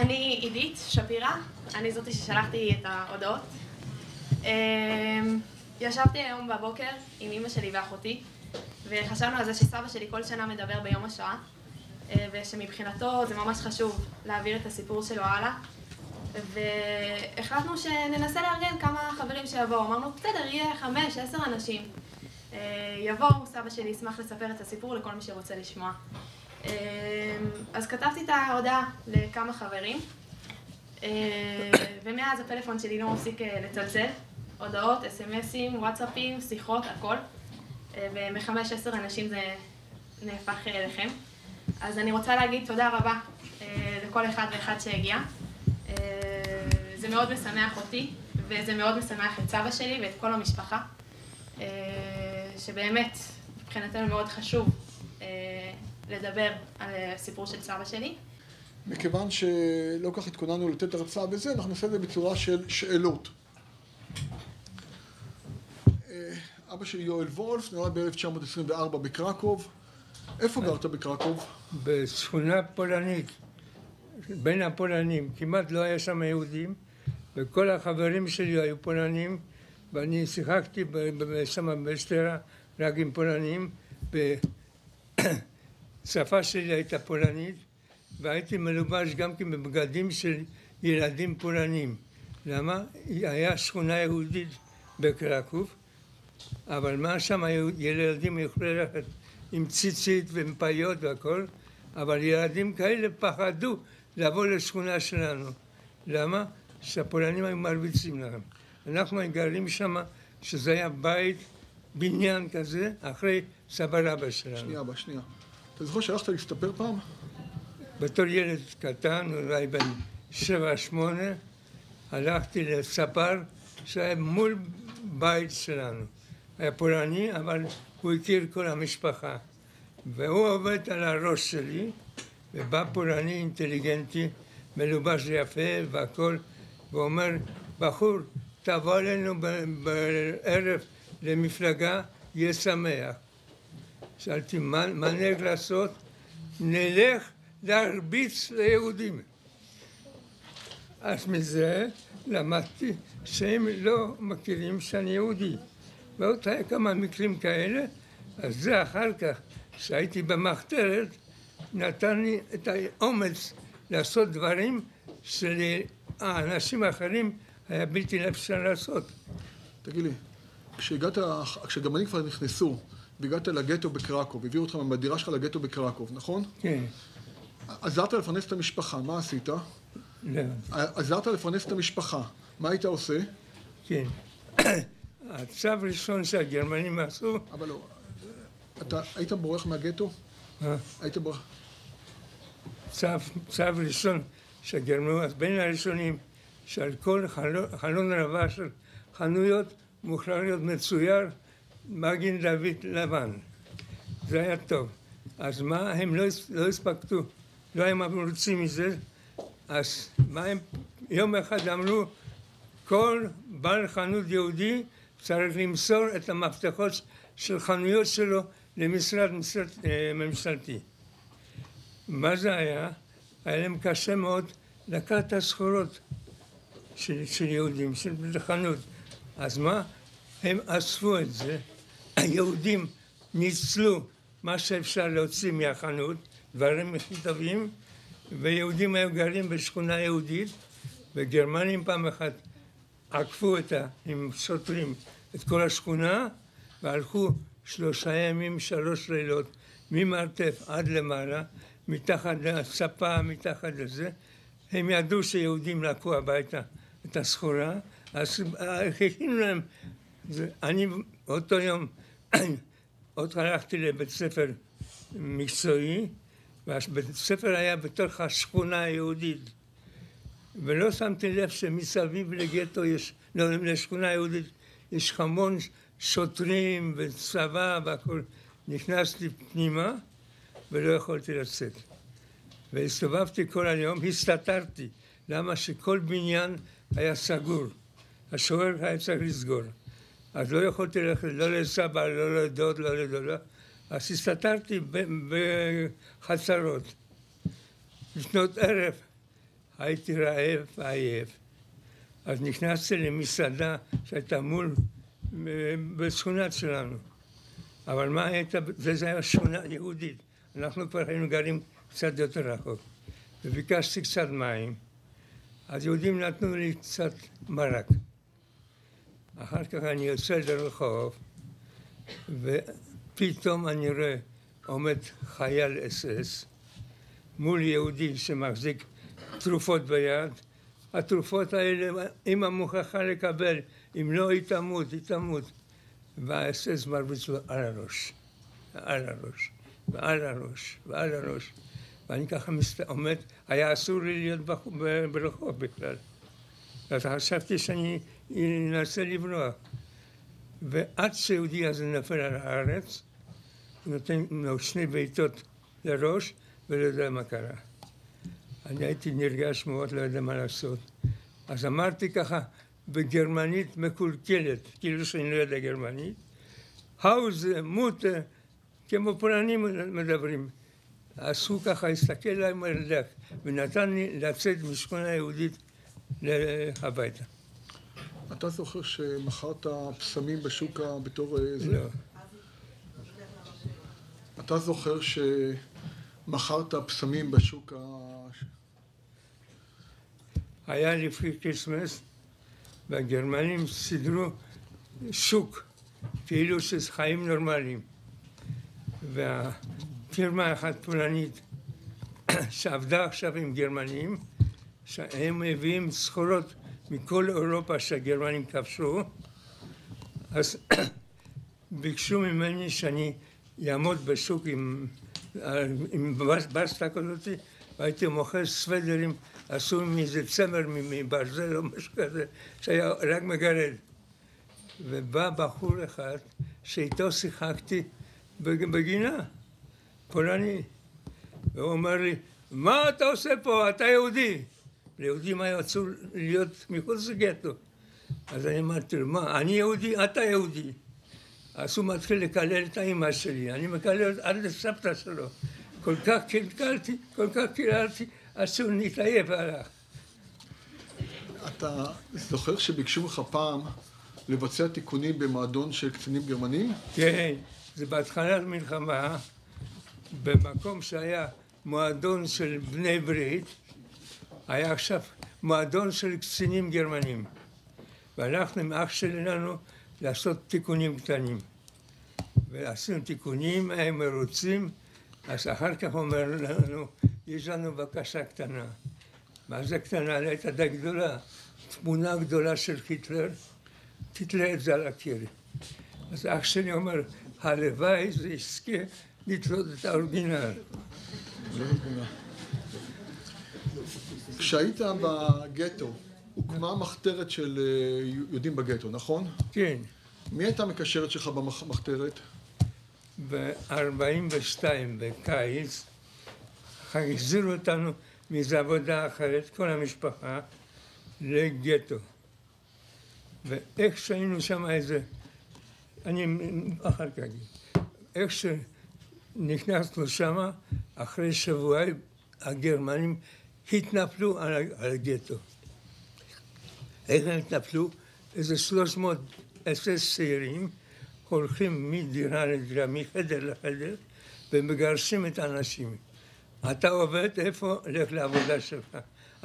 אני עידית שפירא, אני זאתי ששלחתי את ההודעות. ישבתי היום בבוקר עם אמא שלי ואחותי, וחשבנו על זה שסבא שלי כל שנה מדבר ביום השואה, ושמבחינתו זה ממש חשוב להעביר את הסיפור שלו הלאה. והחלטנו שננסה לארגן כמה חברים שיבואו. אמרנו, בסדר, יהיה 5-10 אנשים. יבואו, סבא שלי ישמח לספר את הסיפור לכל מי שרוצה לשמוע. אז כתבתי את ההודעה לכמה חברים, ומאז הפלאפון שלי לא מפסיק לצלצל. הודעות, SMSים, וואטסאפים, שיחות, הכל. ו5-10 אנשים זה נהפך אליכם. אז אני רוצה להגיד תודה רבה לכל אחד ואחד שהגיע. זה מאוד משמח אותי, וזה מאוד משמח את סבא שלי ואת כל המשפחה, שבאמת מבחינתנו מאוד חשוב לדבר על הסיפור של סבא שלי. מכיוון שלא כך התכוננו לתת הרצאה בזה, אנחנו נעשה את זה בצורה של שאלות. אבא שלי יואל וולף, נולד ב-1924 בקרקוב. איפה גרת בקרקוב? בשכונה פולנית, בין הפולנים. כמעט לא היה שם יהודים, וכל החברים שלי היו פולנים, ואני שיחקתי שם בשטרה רק עם פולנים, ושפה שלי הייתה פולנית, והייתי מלובש גם כן בבגדים של ילדים פולנים. למה? היה שכונה יהודית בקרקוב, אבל מה שם ילדים יכולו ללכת עם ציצית ועם פיות והכל, אבל ילדים כאלה פחדו לבוא לשכונה שלנו. למה? שהפולנים היו מרביצים להם. אנחנו גרים שם, שזה היה בית, בניין כזה, אחרי סבא רבא שלנו. שנייה, שנייה. אתה זוכר שהלכת להסתפר פעם? בתור ילד קטן, אולי בן 7-8, הלכתי לספר שהיה מול בית שלנו. היה פולני, אבל הוא הכיר כל המשפחה. והוא עובד על הראש שלי, ובא פולני אינטליגנטי, מלובש יפה והכל, ואומר, בחור, תבוא אלינו בערב למפלגה, יהיה שמח. שאלתי, מה נלך לעשות? נלך להרביץ ליהודים. אז מזה למדתי שהם לא מכירים שאני יהודי. ועוד היה כמה מקרים כאלה, אז זה אחר כך, שהייתי במחתרת, נתן לי את האומץ לעשות דברים שלאנשים האחרים היה בלתי אפשר לעשות. תגיד לי, כשגרמנים כבר נכנסו והגעת לגטו בקרקוב, הביאו אותך מהדירה שלך לגטו בקרקוב, נכון? כן. עזרת לפרנס את המשפחה, מה עשית? לא. עזרת לפרנס את המשפחה, מה היית עושה? כן. הצו ראשון שהגרמנים עשו... אבל לא, אתה היית בורח מהגטו? היית בורח? צו ראשון שהגרמנים, אז בין הראשונים, שעל כל חלון רבה של חנויות מוכרח להיות מצויר מגן דוד לבן. זה היה טוב. אז מה, הם לא הספקתו, לא הם מרוצים מזה, אז מה הם, יום אחד אמרו, כל בעל חנות יהודי צריך למסור את המפתחות של חנויות שלו למשרד ממשלתי. מה זה היה? היה להם קשה מאוד לקחת את הסחורות של יהודים, של חנות. אז מה? הם אספו את זה, היהודים ניצלו מה שאפשר להוציא מהחנות, דברים הכי טובים, ויהודים היו גרים בשכונה יהודית, וגרמנים פעם אחת עקפו עם שוטרים את כל השכונה, והלכו 3 ימים, 3 לילות, ממרתף עד למעלה, מתחת לספה, מתחת לזה. הם ידעו שיהודים לקחו הביתה את הסחורה, אז הכינו להם. אני אותו יום עוד הלכתי לבית ספר מקצועי, והבית ספר היה בתוך השכונה היהודית. ולא שמתי לב שמסביב לגטו יש, לא, לשכונה היהודית, יש המון שוטרים וצבא והכל. נכנסתי פנימה ולא יכולתי לצאת. והסתובבתי כל היום, הסתתרתי. למה? שכל בניין היה סגור. השוער היה צריך לסגור. אז לא יכולתי ללכת, לא לסבא, לא לדוד, לא לדודה. אז הסתתרתי בחצרות. לפנות ערב, הייתי רעב ועייף. אז נכנסתי למסעדה שהייתה מול, בשכונה שלנו. אבל מה הייתה, זה היה שכונה יהודית. אנחנו כבר היינו גרים קצת יותר רחוק. וביקשתי קצת מים. אז יהודים נתנו לי קצת מרק. אחר כך אני יוצא לרחוב, ופתאום אני רואה עומד חייל אס-אס מול יהודי שמחזיק תרופות ביד. התרופות האלה, אמא מוכרחה לקבל, אם לא היא תמות, היא תמות. והאס-אס מרביץ לו על הראש, על הראש, ועל הראש, ועל הראש. ואני ככה עומד, היה אסור לי להיות ברחוב בכלל. אז חשבתי שאני אנסה לברוח. ועד שיהודי הזה נפל על הארץ, הוא נותן לו 2 בעיטות לראש ולא יודע מה קרה. אני הייתי נרגש מאוד, לא יודע מה לעשות. אז אמרתי ככה בגרמנית מקולקלת, כאילו שאני לא יודע גרמנית, האוזה, מוטה, כמו פולנים מדברים. אז הוא ככה הסתכל עליי מרדק, ונתן לי לצאת משכונה יהודית הביתה. אתה זוכר שמכרת פסמים בשוק בתור זה? לא. אתה זוכר שמכרת פסמים בשוק היה לפני כריסמס, והגרמנים סידרו שוק, כאילו שזה חיים נורמליים. פירמה אחת פולנית שעבדה עכשיו עם גרמנים, שהם מביאים סחורות מכל אירופה שהגרמנים כבשו, אז ביקשו ממני שאני יעמוד בשוק עם בסטה כזאת, והייתי מוכר סוודרים, עשו מאיזה צמר מברזל או משהו כזה, שהיה רק מגרד. ובא בחור אחד שאיתו שיחקתי בגינה. פולני, והוא אומר לי, מה אתה עושה פה? אתה יהודי. ליהודים היה אסור להיות מחוץ לגטו. אז אני אמרתי לו, מה, אני יהודי, אתה יהודי. אז הוא מתחיל לקלל את האמא שלי, אני מקלל עד לסבתא שלו. כל כך קלקלתי, כל כך קיללתי, עד שהוא נתעייף והלך. אתה זוכר שביקשו לך פעם לבצע תיקונים במועדון של קצינים גרמנים? כן, זה בהתחלת מלחמה. במקום שהיה מועדון של בני ברית, היה עכשיו מועדון של קצינים גרמנים. והלכנו עם אח שלנו לעשות תיקונים קטנים. ועשינו תיקונים, הם מרוצים, אז אחר כך אומר לנו, יש לנו בקשה קטנה. מה זה קטנה? הייתה די גדולה. תמונה גדולה של היטלר, תתלה את זה על הקיר. אז אח שלי אומר, הלוואי זה יזכה לתלות את האורגינל. כשהיית בגטו, הוקמה מחתרת של יהודים בגטו, נכון? כן. מי הייתה המקשרת שלך במחתרת? ב-42 בקיץ, החזירו אותנו מאיזו עבודה אחרת, כל המשפחה, לגטו. ואיך שהיינו שם איזה, אני אחר כך אגיד, איך שנכנסנו שם, אחרי שבועיים הגרמנים התנפלו על הגטו. איך הם התנפלו? איזה 300 אס-אס צעירים הולכים מדירה לדירה, מחדר לחדר, ומגרשים את האנשים. אתה עובד, איפה? לך לעבודה שלך.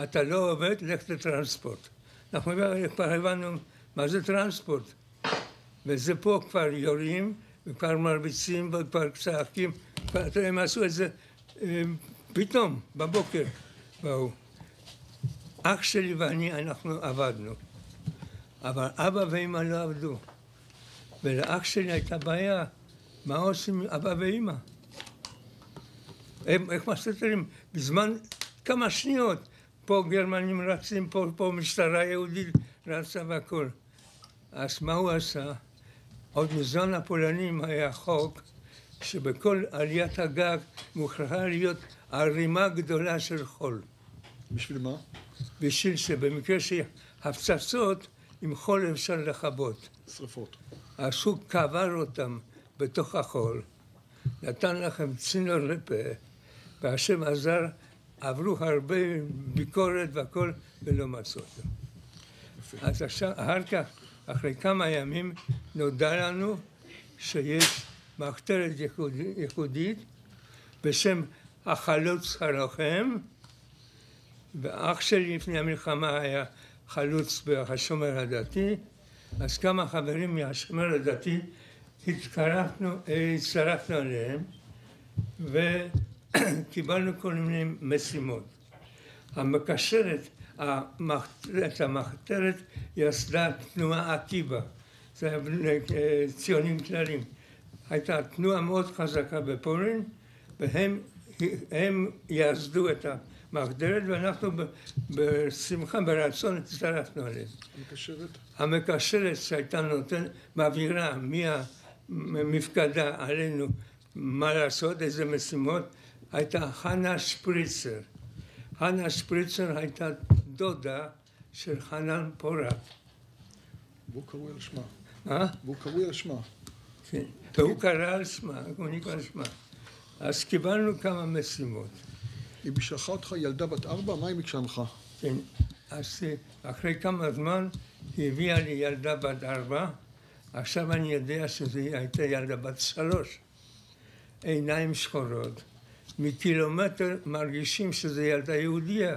אתה לא עובד, לך לטרנספורט. אנחנו כבר הבנו מה זה טרנספורט. וזה פה כבר יורים, וכבר מרביצים, וכבר צעקים. הם עשו את זה פתאום, בבוקר. באו. אח שלי ואני, אנחנו עבדנו. אבל אבא ואמא לא עבדו. ולאח שלי הייתה בעיה, מה עושים אבא ואמא? איך מסתתרים? בזמן כמה שניות, פה גרמנים רצים, פה משטרה יהודית רצה והכל. אז מה הוא עשה? עוד מזמן הפולנים היה חוק שבכל עליית הגג מוכרחה להיות ערימה גדולה של חול. בשביל מה? בשביל שבמקרה שהפצצות עם חול אפשר לכבות. שרפות. אז הוא קבר אותם בתוך החול, נתן לכם צינור לפה, והשם עזר עברו הרבה ביקורת והכל, ולא מצאו אותו. אז עכשיו, אחר כך, אחרי כמה ימים, נודע לנו שיש מחתרת ייחודית בשם החלוץ הלוחם, ואח שלי לפני המלחמה היה חלוץ בשומר הדתי, אז כמה חברים מהשומר הדתי הצטרפנו עליהם וקיבלנו כל מיני משימות. את המחתרת יסדה תנועה עקיבא, זה היה ציונים כלליים. הייתה תנועה מאוד חזקה בפולין, והם יסדו את המחתרת, ואנחנו בשמחה, ברצון, הצטרפנו עליהם. המקשרת שהייתה מעבירה מהמפקדה עלינו מה לעשות, איזה משימות, הייתה חנה שפריצר. חנה שפריצר הייתה דודה של חנן פורת. והוא קרוי על שמה. והוא קרוי על שמה. כן, והוא קרא על שמה, הוא נקרא על שמה. אז קיבלנו כמה משימות. היא בשלחה אותך ילדה בת 4, מה היא ביקשה ממך? כן, אז אחרי כמה זמן היא הביאה לי ילדה בת 4, עכשיו אני יודע שזו הייתה ילדה בת 3. עיניים שחורות. מקילומטר מרגישים שזו ילדה יהודייה.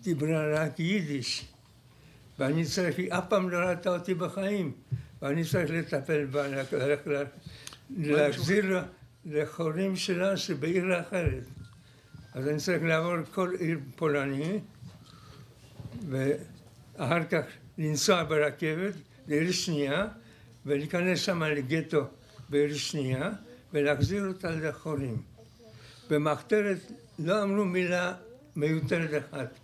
דיברה רק יידיש. ואני צריך, היא אף פעם לא ראתה אותי בחיים. ואני צריך לטפל בה, להחזיר לחורים שלה שבעיר אחרת. אז אני צריך לעבור כל עיר פולני, ואחר כך לנסוע ברכבת לעיר שנייה, ולהיכנס שם לגטו בעיר שנייה, ולהחזיר אותה לחורים. במחתרת לא אמרו מילה מיותרת אחת.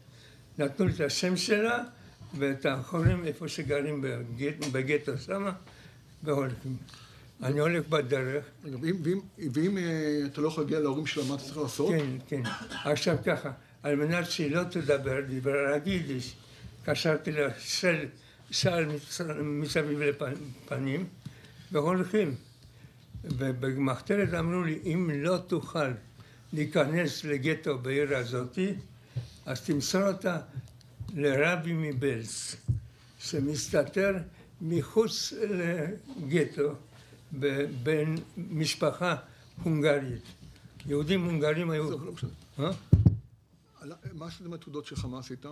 נתנו את השם שלה ואת החורים איפה שגרים בגטו שמה, והולכים. אני הולך בדרך. ואם אתה לא יכול להגיע להורים שלה, מה אתה צריך לעשות? כן, כן. עכשיו ככה, על מנת שהיא לא תדבר, דיברה רק יידיש, קשרתי לה שעל מסביב לפנים, והולכים. ובמחתרת אמרו לי, אם לא תוכל להיכנס לגטו בעיר הזאתי, אז תמסור אותה לרבי מבלז, שמסתתר מחוץ לגטו, בין משפחה הונגרית. יהודים הונגרים היו... לא משנה. מה עשית עם התעודות שלך? מה עשית?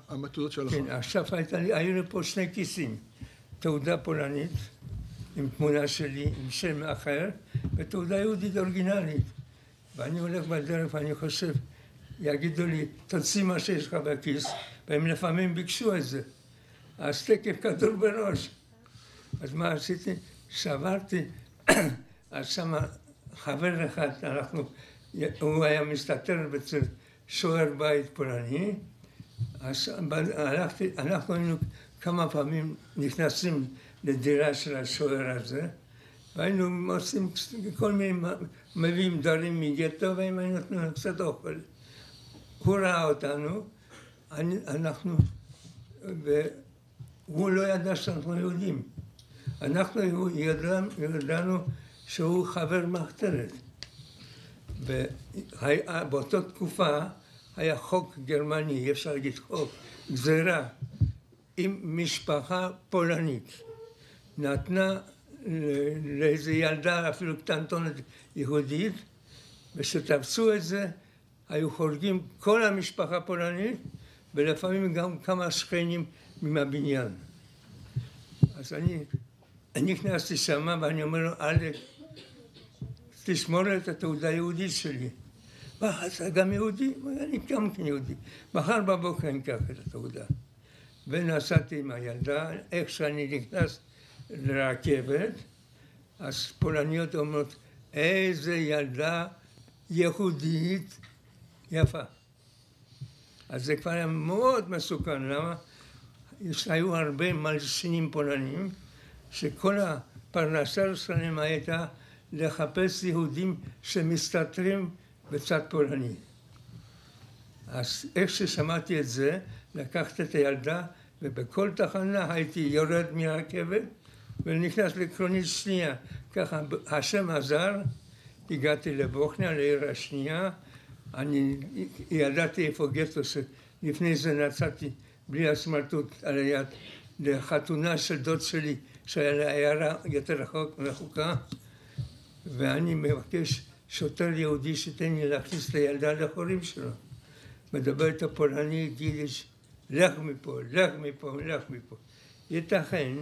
עם התעודות שלך? כן, עכשיו היו לי פה 2 כיסים. תעודה פולנית, עם תמונה שלי, עם שם אחר, ותעודה יהודית אורגינלית. ואני הולך בדרך ואני חושב, יגידו לי, תוציא מה שיש לך בכיס, והם לפעמים ביקשו את זה. אז תקף כדור בראש. אז מה עשיתי? שברתי, אז שם חבר אחד, הוא היה מסתתר אצל שוער בית פולני, אז אנחנו היינו כמה פעמים נכנסים לדירה של השוער הזה, והיינו עושים כל מיני, מביאים דברים מגטו, והם היינו נותנים לנו קצת אוכל. הוא ראה אותנו, והוא לא ידע שאנחנו יהודים. אנחנו ידענו שהוא חבר מחתרת. ובאותה תקופה היה חוק גרמני, אי אפשר להגיד חוק, גזירה, עם משפחה פולנית. נתנה לאיזו ילדה, אפילו קטנטונת יהודית, ושתפסו את זה, היו חורגים כל המשפחה פולנית, ולפעמים גם כמה שכנים מהבניין. אז אני נכנסתי שמה ואני אומר לו, אלק, תשמור את התעודה היהודית שלי. אתה גם יהודי? אני גם כן יהודי. מחר בבוקר אני אקח את התעודה. ונסעתי עם הילדה, איך שאני נכנס לרכבת, אז פולניות אומרות, איזה ילדה יהודית יפה. אז זה כבר היה מאוד מסוכן, למה? היו הרבה מלשינים פולנים, שכל הפרנסה שלהם הייתה לחפש יהודים שמסתתרים בצד פולני. אז איך ששמעתי את זה, לקחתי את הילדה, ובכל תחנה הייתי יורד מהרכבת, ונכנס לקרונית שנייה. ככה, השם עזר, הגעתי לבוכניה, לעיר השנייה, אני ידעתי איפה גטו, לפני זה נסעתי בלי הסמרטוט על היד לחתונה של דוד שלי, שהיה לעיירה יותר רחוקה, ואני מבקש שוטר יהודי שתן לי להכניס את הילדה לחורים שלו. מדבר איתו פולנית, יידיש, לך מפה, לך מפה, לך מפה. ייתכן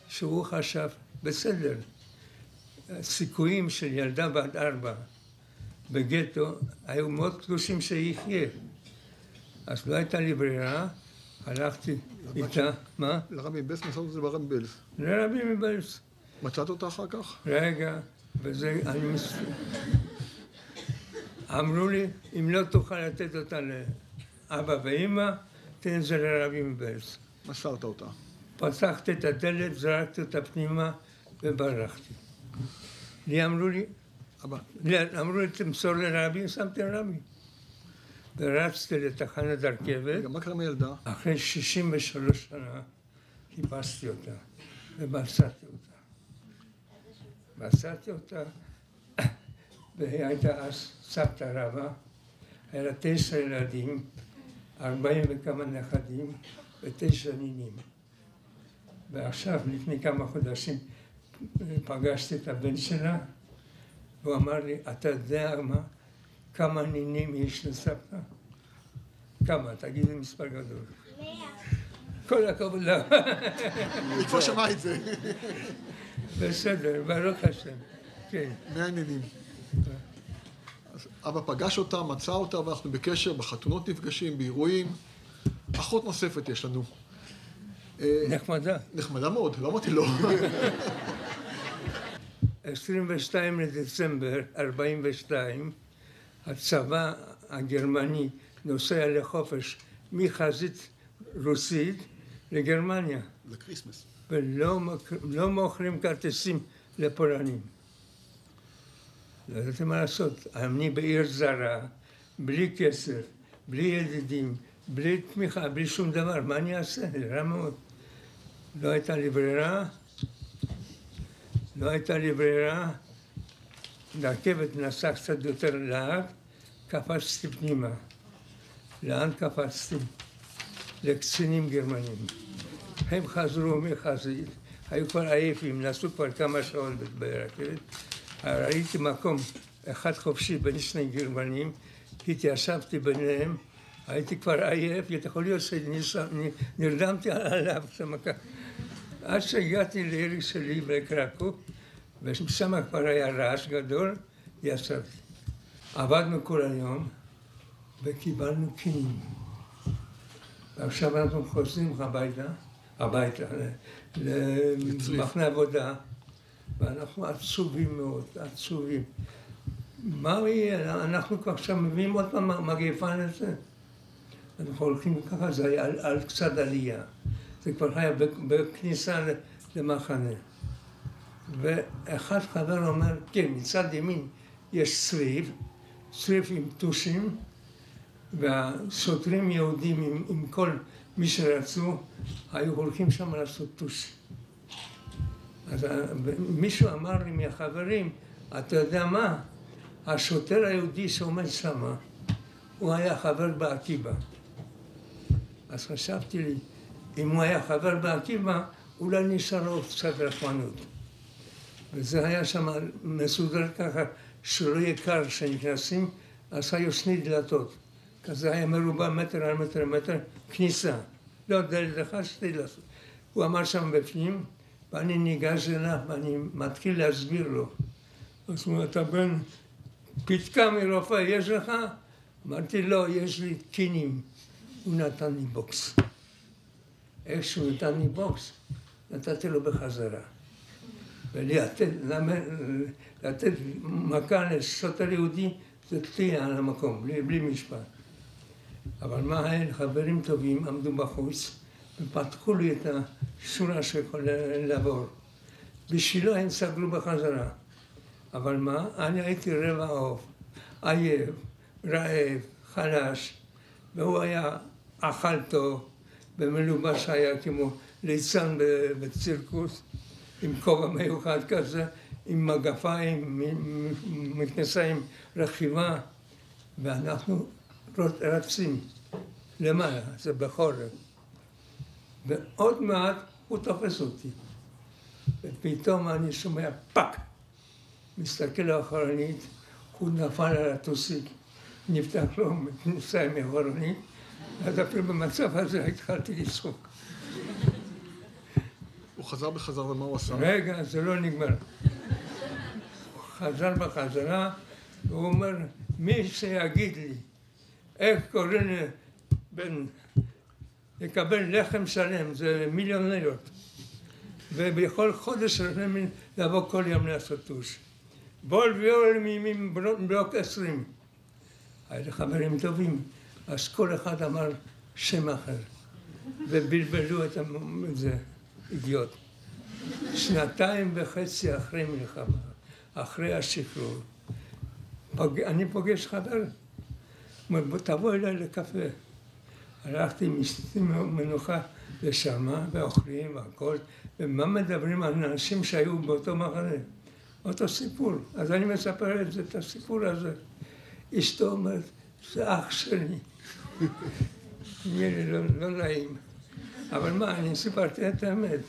שהוא חשב, בסדר, הסיכויים של ילדה בת 4 בגטו היו מאוד קדושים שיחיה. אז לא הייתה לי ברירה, הלכתי איתה, מה? לרבי מבלס, מסענו את זה ברבי מבלס. לרבי מבלס. מצאת אותה אחר כך? רגע, וזה, אמרו לי, אם לא תוכל לתת אותה לאבא ואמא, תן את זה לרבי מבלס. מסרת אותה. פתחתי את הדלת, זרקתי אותה פנימה וברחתי. לי אמרו לי, תמסור לרבי, שמתי לרבי. ורצתי לתחנת הרכבת. מה קרה מילדה? אחרי 63 שנה חיפשתי אותה ומצאתי אותה. מצאתי אותה, והיא הייתה אז סבתא רבא, היה לה 9 ילדים, 40 וכמה נכדים ו9 נינים. ועכשיו, לפני כמה חודשים, פגשתי את הבן שלה, והוא אמר לי, אתה יודע מה? כמה נינים יש לסבתא? כמה? תגיד לי מספר גדול. 100. כל הכבוד לה. היא כבר שמעה את זה. בסדר, ברוך השם. כן. 100 נינים. אז אבא פגש אותה, מצא אותה, ואנחנו בקשר, בחתונות נפגשים, באירועים. אחות נוספת יש לנו. נחמדה. נחמדה מאוד, לא אמרתי לא. 22 לדצמבר 42, הצבא הגרמני נוסע לחופש מחזית רוסית לגרמניה. לקריסמס. ולא מוכרים כרטיסים לפולנים. לא ידעתי מה לעשות. אני בעיר זרה, בלי כסף, בלי ידידים, בלי תמיכה, בלי שום דבר. מה אני אעשה? רע מאוד. לא הייתה לי ברירה. הרכבת נסעה קצת יותר לאט, קפצתי פנימה. לאן קפצתי? לקצינים גרמנים. הם חזרו מחזית, היו כבר עייפים, נסעו כבר כמה שעות ברכבת. ראיתי מקום אחד חופשי בין שני גרמנים, התיישבתי ביניהם, הייתי כבר עייף, יכול להיות שנרדמתי עליו שם ככה. עד שהגעתי לעיר שלי בקרקוב, ושם כבר היה רעש גדול, ישבתי. עבדנו כל היום וקיבלנו קינים. ועכשיו אנחנו חוזרים הביתה, למחנה עבודה, ואנחנו עצובים מאוד, עצובים. מה יהיה? אנחנו כבר עכשיו מביאים עוד פעם מגפה לזה. אנחנו הולכים ככה, זה היה על קצת עלייה. זה כבר היה בכניסה למחנה. ואחד חבר אומר, כן, מצד ימין יש צריף עם טושים, והשוטרים יהודים עם כל מי שרצו, היו הולכים שם לעשות טוש. אז מישהו אמר לי מהחברים, אתה יודע מה? השוטר היהודי שעומד שם, הוא היה חבר בעקיבא. אז חשבתי לי, אם הוא היה חבר בעקיבא, אולי נשאר לו קצת רחמנות. וזה היה שם מסודר ככה, שלא יהיה קר שנכנסים, אז היו שני דלתות. כזה היה מרובע מטר על מטר על מטר, כניסה. לא דלת אחת, שתי דלתות. הוא אמר שם בפנים, ואני ניגש אליו ואני מתחיל להסביר לו. אז הוא אומר, אתה בן פתקה מרופא, יש לך? אמרתי, לא, יש לי קינים. הוא נתן לי בוקס. איך שהוא נתן לי בוקס, נתתי לו בחזרה. ולתת מכה לשוטר יהודי, זה תהיה על המקום, בלי משפט. אבל מה היה? חברים טובים עמדו בחוץ ופתחו לי את השורה שיכול לעבור. בשבילו הם סגרו בחזרה. אבל מה? אני הייתי רבע עוף, עייף, רעב, חלש, והוא היה אכל טוב, ומלובש היה כמו ליצן בצירקוס, עם כובע מיוחד כזה, עם מגפיים, מכנסיים רכיבה, ואנחנו רצים למעלה, זה בחורף. ועוד מעט הוא תופס אותי. ופתאום אני שומע פאק! מסתכל אחורנית, הוא נפל על הטוסיק, נפתח לו כניסה מאחורנית, אז אפילו במצב הזה התחלתי לצחוק. הוא חזר בחזרה, ומה הוא עשה? רגע, זה לא נגמר. הוא חזר בחזרה, והוא אומר, מי שיגיד לי איך קוראים בין לקבל לחם שלם, זה מיליון לירות. ובכל חודש רשמים לבוא כל יום לעשות טוש. בול ויול מבלוק 20. היו חברים טובים, אז כל אחד אמר שם אחר. ובלבלו את זה, אידיוט. 2.5 אחרי מלחמה, אחרי השחרור. אני פוגש חבר, אומר, בוא תבוא אליי לקפה. הלכתי עם אשתי מנוחה לשמה, ואוכלים והכל, ומה מדברים על אנשים שהיו באותו מחנה? אותו סיפור. אז אני מספר את הסיפור הזה. אשתו אומרת, זה אח שלי. נראה לי לא נעים. אבל מה, אני סיפרתי את האמת.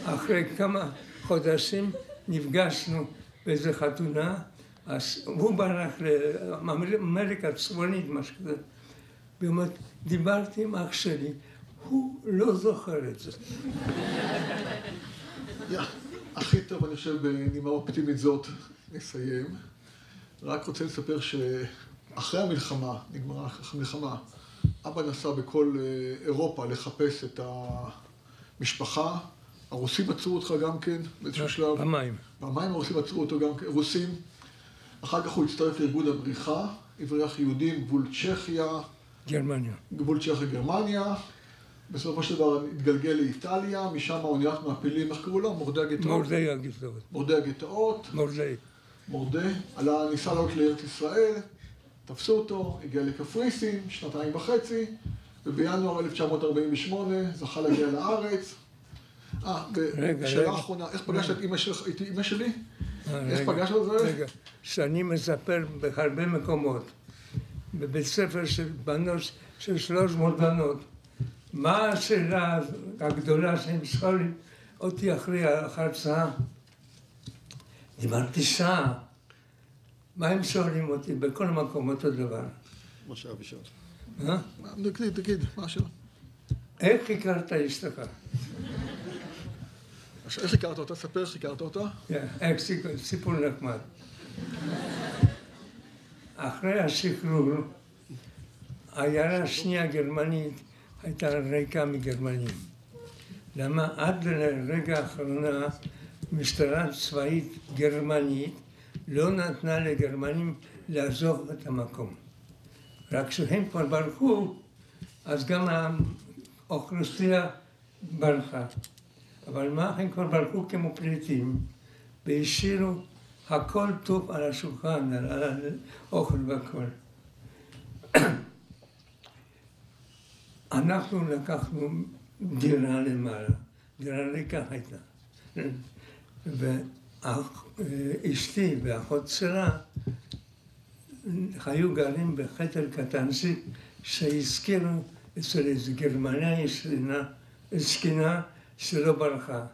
אחרי כמה חודשים נפגשנו באיזו חתונה, אז הוא ברח לאמריקה הצפונית, משהו כזה. והוא אומר, דיברתי עם אח שלי, הוא לא זוכר את זה. הכי טוב, אני חושב, בנימה אופטימית זאת, נסיים. רק רוצה לספר שאחרי המלחמה, נגמרה המלחמה, אבא נסע בכל אירופה לחפש את המשפחה. הרוסים עצרו אותך גם כן, באיזשהו שלב. פעמיים. פעמיים הרוסים עצרו אותו גם כן, רוסים. אחר כך הוא הצטרף לארגון הבריחה, הבריח יהודים, גבול צ'כיה. גרמניה. גבול צ'כיה גרמניה. בסופו של דבר התגלגל לאיטליה, משם אוניית מעפילים, איך קראו לו? מורדי הגטאות. מורדי הגטאות. מורדי הגטאות. מורדי. מורדי. ניסה לעלות לארץ ישראל, תפסו אותו, הגיע לקפריסין, 2.5, ובינואר 1948 זכה להגיע לארץ. ושאלה האחרונה, איך פגשת את אמא שלי? איך פגשת את זה? רגע, שאני מספר בהרבה מקומות, בבית ספר של בנות, של 300 בנות, מה השאלה הגדולה שהם שואלים אותי אחרי ההרצאה? דיברתי שעה. מה הם שואלים אותי? בכל מקום אותו דבר. מה שאבי שואל. מה? תגיד, מה השאלה? איך הכרת אשתך? איך הכרת אותה? ספר איך הכרת אותה? סיפור נחמד. אחרי השחרור, העיירה השנייה הגרמנית הייתה ריקה מגרמנים. למה עד לרגע האחרונה משטרה צבאית גרמנית לא נתנה לגרמנים לעזוב את המקום. רק כשהם כבר ברחו, אז גם האוכלוסייה ברחה. אבל מה, הם כבר ברחו כמו פליטים, והשאירו הכל טוב על השולחן, על האוכל והכל. אנחנו לקחנו דירה למעלה, דירה ריקה הייתה. ואשתי ואחות שלה היו גרים בחדר קטנצ'יק שהזכירו אצל איזו גרמניה זקנה שלא ברחה.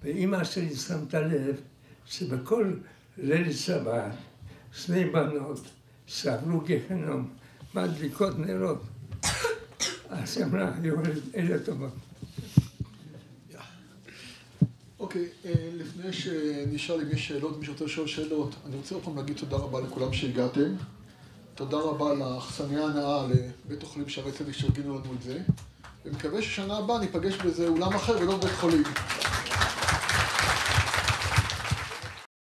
ואמא שלי שמתה לב שבכל ליל שבת 2 בנות שעברו גיהנום מדליקות נרות. אז אמרה, אלה טובות. אוקיי, לפני שנשאל אם יש שאלות, מי שרוצה לשאול שאלות, אני רוצה עוד פעם להגיד תודה רבה לכולם שהגעתם. תודה רבה לאכסניה הנאה לבית החולים שערי צדק שארגנו לנו את זה. ומקווה ששנה הבאה ניפגש באיזה אולם אחר ולא בבית חולים.